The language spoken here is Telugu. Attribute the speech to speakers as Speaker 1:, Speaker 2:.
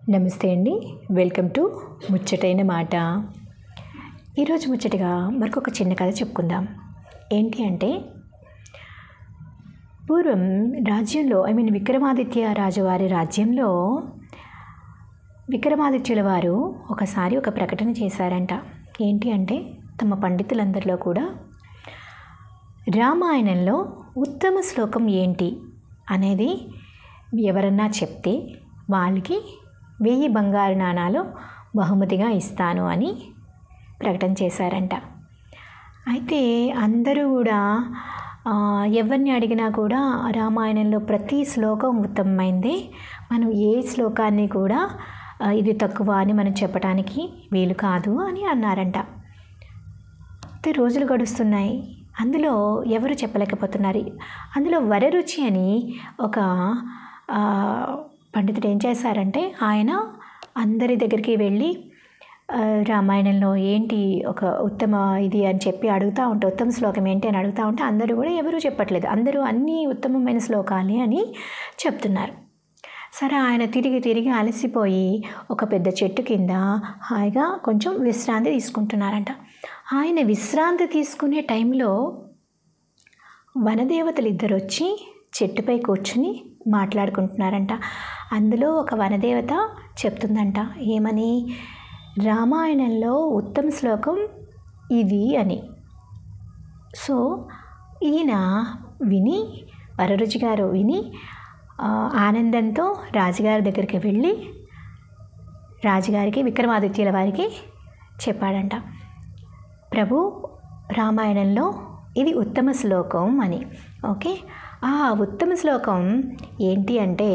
Speaker 1: నమస్తే అండి. వెల్కమ్ టు ముచ్చటైన మాట. ఈరోజు ముచ్చటగా మరొక చిన్న కథ చెప్పుకుందాం. ఏంటి అంటే, పూర్వం రాజ్యంలో విక్రమాదిత్య రాజువారి రాజ్యంలో విక్రమాదిత్యుల వారు ఒకసారి ఒక ప్రకటన చేశారంట. ఏంటి అంటే, తమ పండితులందరిలో కూడా రామాయణంలో ఉత్తమ శ్లోకం ఏంటి అనేది ఎవరన్నా చెప్తే వాళ్ళకి 1000 బంగారు నాణాలు బహుమతిగా ఇస్తాను అని ప్రకటన చేశారంట. అయితే అందరూ కూడా ఎవరిని అడిగినా కూడా రామాయణంలో ప్రతి శ్లోకం ఉత్తమమైందే, మనం ఏ శ్లోకాన్ని కూడా ఇది తక్కువ అని మనం చెప్పడానికి వీలు కాదు అని అన్నారంట. అయితే రోజులు గడుస్తున్నాయి, అందులో ఎవరు చెప్పలేకపోతున్నారు. అందులో వరరుచి అని ఒక పండితుడు ఏం చేశారంటే, ఆయన అందరి దగ్గరికి వెళ్ళి రామాయణంలో ఏంటి ఒక ఉత్తమ ఇది అని చెప్పి అడుగుతూ ఉంటే, ఉత్తమ శ్లోకం ఏంటి అని అడుగుతూ ఉంటే అందరూ కూడా ఎవరూ చెప్పట్లేదు. అందరూ అన్నీ ఉత్తమమైన శ్లోకాలే అని చెప్తున్నారు. సరే, ఆయన తిరిగి అలసిపోయి ఒక పెద్ద చెట్టు కింద హాయిగా కొంచెం విశ్రాంతి తీసుకుంటున్నారంట. ఆయన విశ్రాంతి తీసుకునే టైంలో వనదేవతలు ఇద్దరు వచ్చి చెట్టుపై కూర్చుని మాట్లాడుకుంటున్నారంట. అందులో ఒక వనదేవత చెప్తుందంట, ఏమని, రామాయణంలో ఉత్తమ శ్లోకం ఇది అని. సో ఈయన విని, వరరుచి గారు విని ఆనందంతో రాజుగారి దగ్గరికి వెళ్ళి రాజుగారికి, విక్రమాదిత్యుల వారికి చెప్పాడంట, ప్రభు, రామాయణంలో ఇది ఉత్తమ శ్లోకం అని. ఓకే, ఆ ఉత్తమ శ్లోకం ఏంటి అంటే,